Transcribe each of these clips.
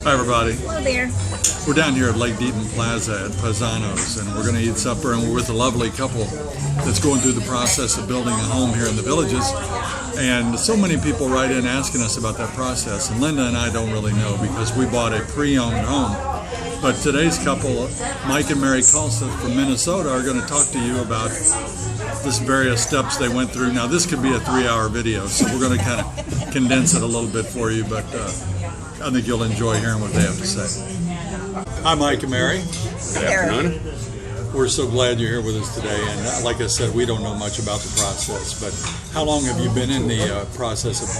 Hi everybody. Hello there. We're down here at Lake Deaton Plaza at Paisano's, and we're going to eat supper, and we're with a lovely couple that's going through the process of building a home here in the Villages. And so many people write in asking us about that process, and Linda and I don't really know because we bought a pre-owned home. But today's couple, Mike and Mary Colseth from Minnesota, are going to talk to you about this various steps they went through. Now this could be a 3-hour video, so we're going to kind of condense it a little bit for you, but I think you'll enjoy hearing what they have to say. Hi, Mike and Mary. Good afternoon. We're so glad you're here with us today. And like I said, we don't know much about the process, but how long have you been in the process of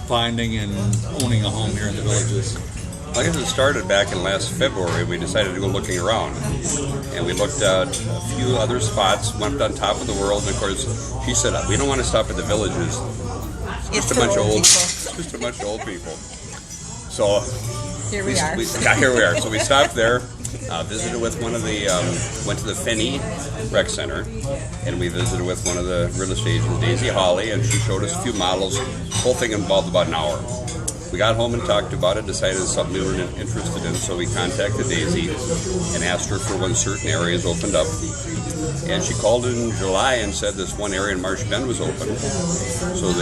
finding and owning a home here in the Villages? I guess it started back in last February. We decided to go looking around, and we looked at a few other spots, went on top of the world, and of course, she said, we don't want to stop at the Villages. It's just a bunch of old people. So here we are. Here we are. So we stopped there, visited with one of the, went to the Finney Rec Center, and we visited with one of the real estate agents, Daisy Hawley, and she showed us a few models. The whole thing involved about an hour. We got home and talked about it, decided it's something we were interested in, so we contacted Daisy and asked her for when certain areas opened up. And she called in July and said this one area in Marsh Bend was open. So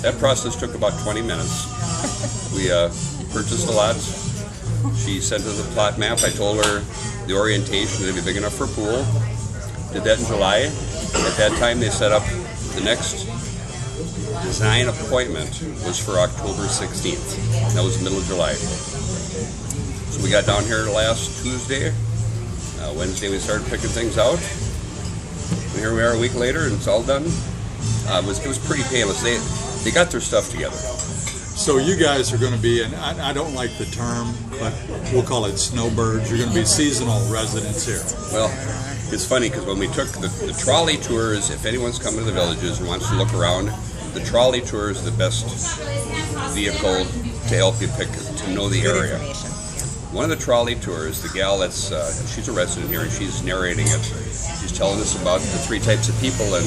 that process took about 20 minutes. We purchased a lot. She sent us a plot map. I told her the orientation would be big enough for a pool. Did that in July. At that time, they set up the next design appointment was for October 16th. That was the middle of July. So we got down here last Tuesday. Wednesday we started picking things out. And here we are a week later and it's all done. It was pretty painless. They got their stuff together. So you guys are going to be, and I don't like the term, but we'll call it snowbirds. You're going to be seasonal residents here. Well, it's funny because when we took the trolley tours, if anyone's coming to the Villages and wants to look around, the trolley tour is the best vehicle to help you know the area. One of the trolley tours, the gal she's a resident here and she's narrating it. She's telling us about the 3 types of people in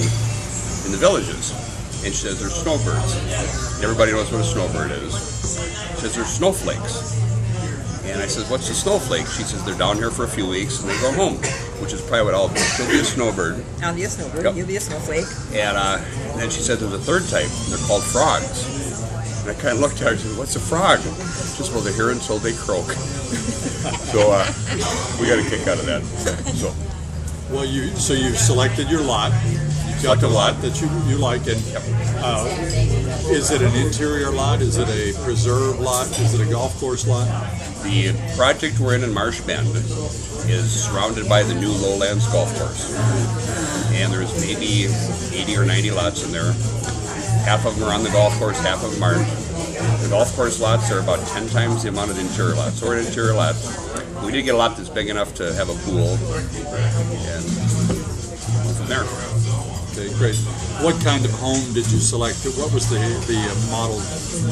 the Villages. And she says there's snowbirds. Everybody knows what a snowbird is. She says there's snowflakes. And I says, what's a snowflake? She says they're down here for a few weeks and they go home, which is probably what I'll be. She'll be a snowbird. I'll be a snowbird. Yep. You'll be a snowflake. And then she said there's a 3rd type. They're called frogs. And I kind of looked at her and said, what's a frog? She says, well, they're here until they croak. So we got a kick out of that. So. Well, you've selected your lot. You've got the lot that you like, and is it an interior lot? Is it a preserve lot? Is it a golf course lot? The project we're in Marsh Bend is surrounded by the new Lowlands golf course, and there's maybe 80 or 90 lots in there. Half of them are on the golf course, half of them aren't. The golf course lots are about 10 times the amount of the interior lots. So we're an interior lot. We did get a lot that's big enough to have a pool, and from there. Okay, great. What kind of home did you select? What was the model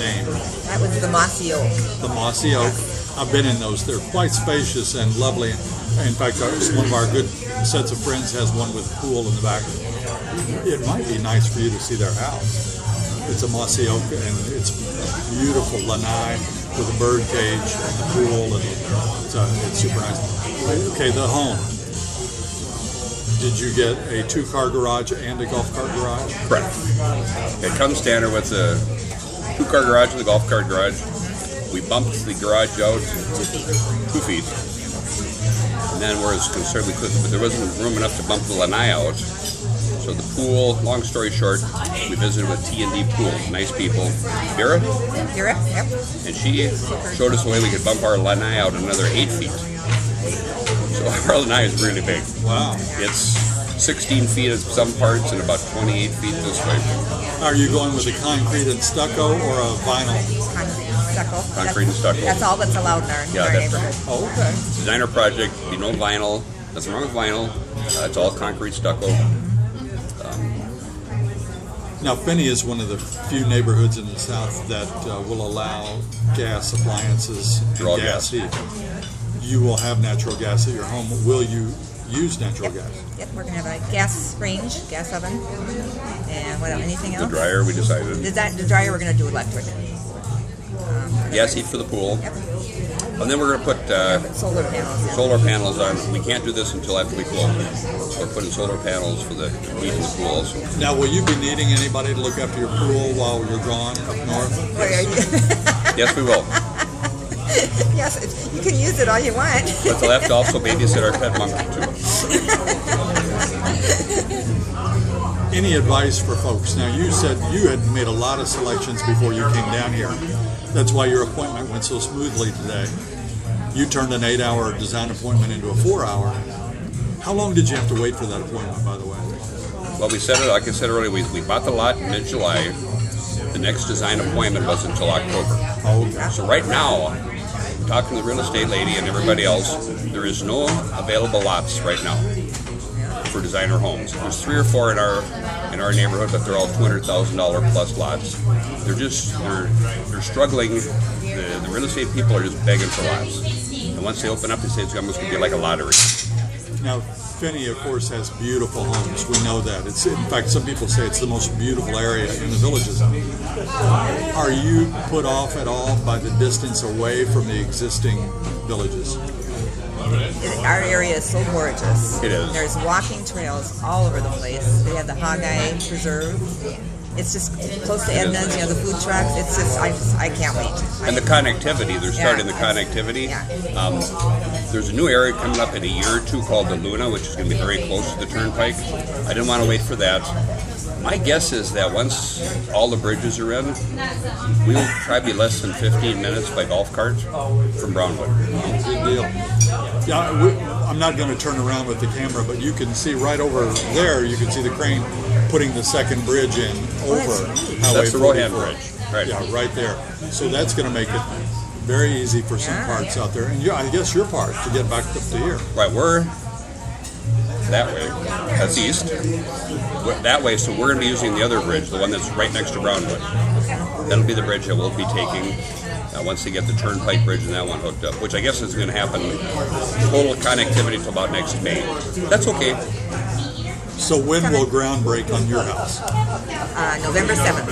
name? That was the Mossy Oak. The Mossy Oak. I've been in those. They're quite spacious and lovely. In fact, one of our good sets of friends has one with a pool in the back. It might be nice for you to see their house. It's a Mossy Oak, and it's beautiful lanai with a bird cage and the pool, and it's super nice. Okay, the home. Did you get a 2-car garage and a golf cart garage? Correct. It comes standard with the 2-car garage and the golf cart garage. We bumped the garage out 2 feet. And then we're as concerned we couldn't, but there wasn't room enough to bump the lanai out. So the pool, long story short, we visited with T&D Pool, nice people. Vera? Yep. And she showed us a way we could bump our lanai out another 8 feet. So our lanai is really big. Wow. It's 16 feet at some parts and about 28 feet this way. Are you going with a concrete and stucco or a vinyl? Concrete and stucco. That's all that's allowed in our neighborhood. Oh, okay. Designer project, no vinyl. Nothing wrong with vinyl. It's all concrete stucco. Now, Finney is one of the few neighborhoods in the South that will allow gas appliances and gas heat. You will have natural gas at your home. Will you use natural gas? Yep, we're going to have a gas range, gas oven, and what else? Anything else? The dryer, we decided. The dryer, we're going to do electric. Gas heat for the pool. Yep. And then we're going to put Solar panels. Yeah. solar panels on. We can't do this until after we close. We're putting solar panels for the heat in the pool also. Now, will you be needing anybody to look after your pool while you're gone up north? Where are you? Yes, we will. Yes, you can use it all you want. But they'll have to also babysit our pet monkey too. Any advice for folks? Now, you said you had made a lot of selections before you came down here. That's why your appointment went so smoothly today. You turned an 8-hour design appointment into a 4-hour. How long did you have to wait for that appointment, by the way? Well, we said it, like I said earlier, we bought the lot in mid-July. The next design appointment was until October. Oh, okay. So right now, talking to the real estate lady and everybody else, there is no available lots right now for designer homes. There's 3 or 4 in our neighborhood, but they're all $200,000 plus lots. They're struggling. The real estate people are just begging for lots. And once they open up, they say it's almost going to be like a lottery. Now, Finney, of course, has beautiful homes. We know that. It's, in fact, some people say it's the most beautiful area in the villages. Are you put off at all by the distance away from the existing villages? Our area is so gorgeous. It is. There's walking trails all over the place. We have the Hogeye Preserve. It's just close to Edna's, the food trucks. It's just, I can't wait. And the connectivity, they're starting the connectivity. Yeah. There's a new area coming up in a year or 2 called the Luna, which is going to be very close to the turnpike. I didn't want to wait for that. My guess is that once all the bridges are in, we'll probably be less than 15 minutes by golf cart from Brownwood. Big deal. Yeah, I'm not going to turn around with the camera, but you can see right over there, you can see the crane putting the second bridge in over Highway That's the Rohan 44. Bridge. Right. Yeah, right there. So that's going to make it very easy for some parts out there. And I guess your part to get back up to here. Right, we're that way. That's east. We're that way, so we're going to be using the other bridge, the one that's right next to Brownwood. That'll be the bridge that we'll be taking once they get the turnpike bridge and that one hooked up, which I guess is going to happen total connectivity till about next May. That's okay. So when will ground break on your house? November 7th.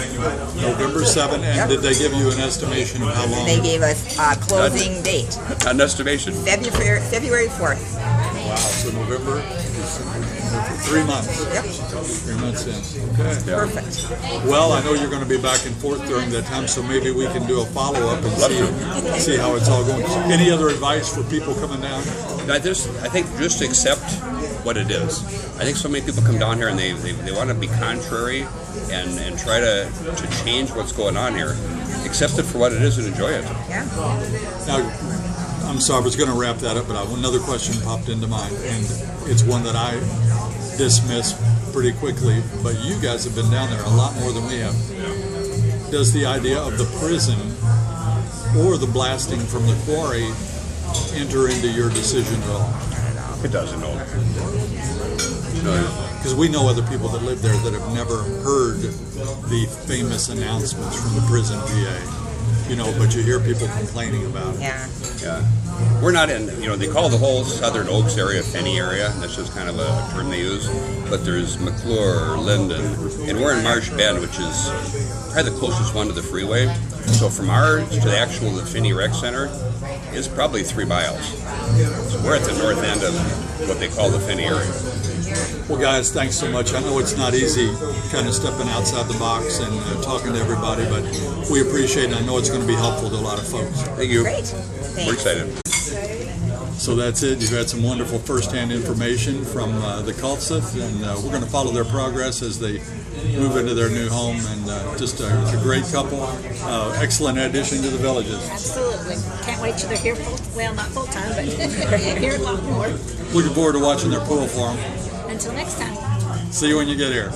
November 7th, and did they give you an estimation of how long? They gave us a closing date. An estimation. February 4th. Wow, so November, December, 3 months. Yep. 3 months in. Okay. Yeah. Perfect. Well, I know you're going to be back and forth during that time, so maybe we can do a follow-up and see how it's all going. Any other advice for people coming down? I think just accept what it is. I think so many people come down here and they want to be contrary and try to change what's going on here. Accept it for what it is and enjoy it. Yeah. Now, I'm sorry, I was going to wrap that up, but another question popped into mind, and it's one that I dismissed pretty quickly, but you guys have been down there a lot more than we have. Does the idea of the prison or the blasting from the quarry enter into your decision at all? It doesn't know. Because we know other people that live there that have never heard the famous announcements from the prison VA. But you hear people complaining about it. Yeah. Yeah. We're not in, they call the whole Southern Oaks area Finney area. That's just kind of a term they use. But there's McClure, Linden, and we're in Marsh Bend, which is probably the closest one to the freeway. So from ours to the Finney Rec Center is probably 3 miles. So we're at the north end of what they call the Finney area. Well, guys, thanks so much. I know it's not easy kind of stepping outside the box and talking to everybody, but we appreciate it. I know it's going to be helpful to a lot of folks. Thank you. Great. We're excited. So that's it. You've had some wonderful first-hand information from the Kultseth, and we're going to follow their progress as they move into their new home, and just a great couple. Excellent addition to the villages. Absolutely. Can't wait till they're here not full-time, but here a lot more. Looking forward to watching their pool for them. Until next time. See you when you get here.